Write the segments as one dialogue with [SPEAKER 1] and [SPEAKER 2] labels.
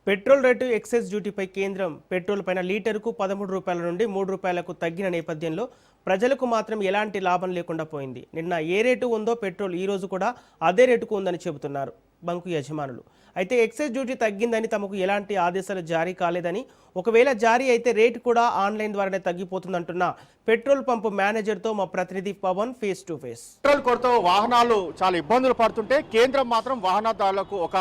[SPEAKER 1] Petrol rate excise డ్యూటీపై కేంద్రం petrol పైన లీటరుకు 13 రూపాయల నుండి 3 రూపాయలకు తగ్గిన నేపథ్యంలో ప్రజలకు మాత్రం ఎలాంటి లాభం లేకుండా పోయింది. నిన్న ఏ రేటు ఉందో పెట్రోల్ ఈ రోజు కూడా అదే రేటుకు ఉందని చెబుతున్నారు బంకు యజమానులు. అయితే ఎక్సైజ్ డ్యూటీ తగ్గిందని తమకు ఎలాంటి ఆదేశాలు జారీ కాలేదని, ఒకవేళ జారీ అయితే రేటు కూడా ఆన్లైన్ ద్వారానే తగ్గిపోతుందంటున్న పెట్రోల్ పంపు మేనేజర్తో మా ప్రతినిధి Pavan face to face.
[SPEAKER 2] Petrol కొరత వాహనాలు చాలా ఇబ్బందులు పడుతుంటే కేంద్రం మాత్రం వాహనదారులకు ఒక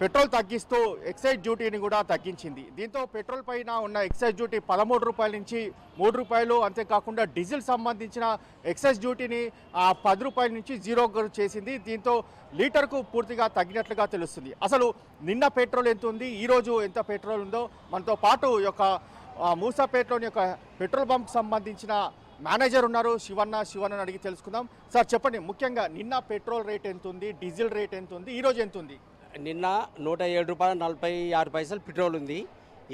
[SPEAKER 2] పెట్రోల్ తగ్గిస్తూ ఎక్సైజ్ డ్యూటీని కూడా తగ్గించింది. దీంతో పెట్రోల్ పైన ఉన్న ఎక్సైజ్ డ్యూటీ 13 రూపాయల నుంచి 3 రూపాయలు, అంతేకాకుండా డీజిల్ సంబంధించిన ఎక్సైజ్ డ్యూటీని 10 రూపాయల నుంచి 0 చేసింది. దీంతో లీటర్కు పూర్తిగా తగ్గినట్లుగా తెలుస్తుంది. అసలు నిన్న పెట్రోల్ ఎంత ఉంది, ఈరోజు ఎంత పెట్రోల్ ఉందో మనతో పాటు యొక్క మూసాపేటలోని యొక్క పెట్రోల్ బంక్ సంబంధించిన మేనేజర్ ఉన్నారు, శివన్న అడిగి తెలుసుకుందాం. సార్ చెప్పండి, ముఖ్యంగా నిన్న పెట్రోల్ రేట్ ఎంత ఉంది, డీజిల్ రేట్ ఎంత ఉంది, ఈరోజు ఎంత ఉంది?
[SPEAKER 3] నిన్న 107 రూపాయల 46 పైసలు పెట్రోల్ ఉంది.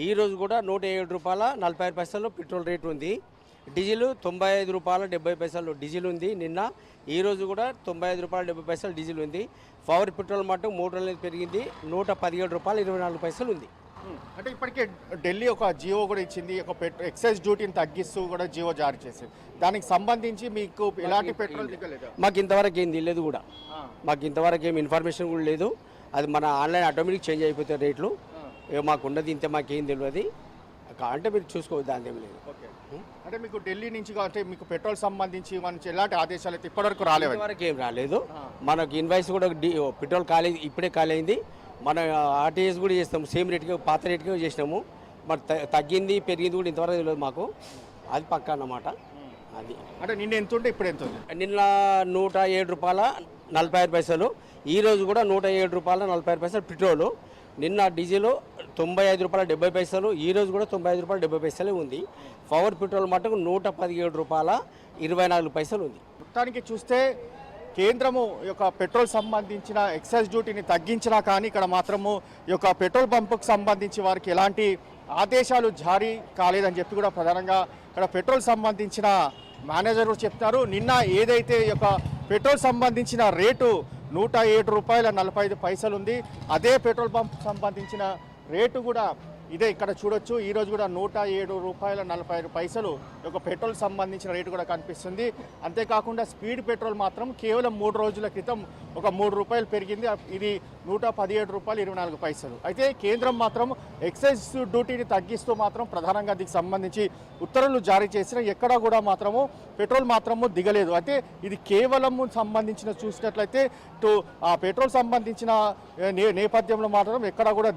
[SPEAKER 3] ఈరోజు కూడా 107 రూపాయల 46 పైసలు పెట్రోల్ రేట్ ఉంది. డీజిల్ 95 రూపాయల 70 పైసలు డీజిల్ ఉంది నిన్న. ఈరోజు కూడా 95 రూపాయల 70 పైసలు డీజిల్ ఉంది. పవర్ పెట్రోల్ మటుకు 3 రోజులు పెరిగింది, 117 రూపాయల 24 పైసలు ఉంది.
[SPEAKER 2] అంటే ఇప్పటికే ఢిల్లీ ఒక జియో కూడా ఇచ్చింది, ఒక ఎక్సైజ్ డ్యూటీని తగ్గిస్తూ కూడా జియో జారీ చేసింది. దానికి సంబంధించి మీకు ఎలాంటి పెట్రోల్ దిగలేదు?
[SPEAKER 3] మాకు ఇంతవరకు ఏం తెలియదు కూడా, మాకు ఇంతవరకు ఏం ఇన్ఫర్మేషన్ కూడా లేదు. అది మన ఆన్లైన్ ఆటోమేటిక్ చేంజ్ అయిపోతాయి రేట్లు. మాకు ఉన్నది ఇంతే, మాకేం తెలియదు. అంటే మీరు చూసుకోవద్దు, దాని ఏం లేదు.
[SPEAKER 2] ఓకే, అంటే మీకు ఢిల్లీ నుంచి అంటే మీకు పెట్రోల్ సంబంధించి మనకి ఎలాంటి ఆదేశాలు అయితే ఇప్పటివరకు రాలేదు?
[SPEAKER 3] ఇంతవరకు ఏం రాలేదు. మనకు ఇన్వాయిస్ కూడా పెట్రోల్ కాలేదు, ఇప్పుడే కాలేంది. మన ఆర్టీఎస్ కూడా చేస్తాము, సేమ్ రేట్గా పాత రేట్గా చేసినాము. మరి తగ్గింది పెరిగింది కూడా ఇంతవరకు తెలియదు మాకు, అది పక్కా అన్నమాట. అది
[SPEAKER 2] అంటే నిన్న ఎంత ఉంటే ఇప్పుడు ఎంత ఉంది?
[SPEAKER 3] నిన్న 107 రూపాయల 46 పైసలు, ఈరోజు కూడా 107 రూపాయల 46 పైసలు పెట్రోలు. నిన్న డీజిల్ 95 రూపాయల 70 పైసలు, ఈరోజు కూడా 95 రూపాయల 70 పైసలే ఉంది. పవర్ పెట్రోల్ మటుకు 117 రూపాయల 24 పైసలు ఉంది.
[SPEAKER 2] మొత్తానికి చూస్తే కేంద్రము ఈ యొక్క పెట్రోల్ సంబంధించిన ఎక్సైజ్ డ్యూటీని తగ్గించినా కానీ ఇక్కడ మాత్రము ఈ యొక్క పెట్రోల్ పంపుకు సంబంధించి వారికి ఎలాంటి ఆదేశాలు జారీ కాలేదని చెప్పి కూడా ప్రధానంగా ఇక్కడ పెట్రోల్ సంబంధించిన మేనేజర్ కూడా చెప్తున్నారు. నిన్న ఏదైతే ఈ యొక్క పెట్రోల్ సంబంధించిన రేటు 107 రూపాయల 45 పైసలు ఉంది, అదే పెట్రోల్ పంప్ సంబంధించిన రేటు కూడా ఇదే ఇక్కడ చూడొచ్చు. ఈరోజు కూడా 107 రూపాయల 45 పైసలు ఒక పెట్రోల్ సంబంధించిన రేటు కూడా కనిపిస్తుంది. అంతేకాకుండా స్పీడ్ పెట్రోల్ మాత్రం కేవలం 3 రోజుల క్రితం ఒక 3 రూపాయలు పెరిగింది, ఇది 117 రూపాయలు 24 పైసలు. అయితే కేంద్రం మాత్రం ఎక్సైజ్ డ్యూటీని తగ్గిస్తూ మాత్రం ప్రధానంగా దీనికి సంబంధించి ఉత్తర్వులు జారీ చేసిన ఎక్కడా కూడా మాత్రము పెట్రోల్ మాత్రము దిగలేదు. అయితే ఇది కేవలం సంబంధించిన చూసినట్లయితే పెట్రోల్ సంబంధించిన నేపథ్యంలో మాత్రం ఎక్కడా కూడా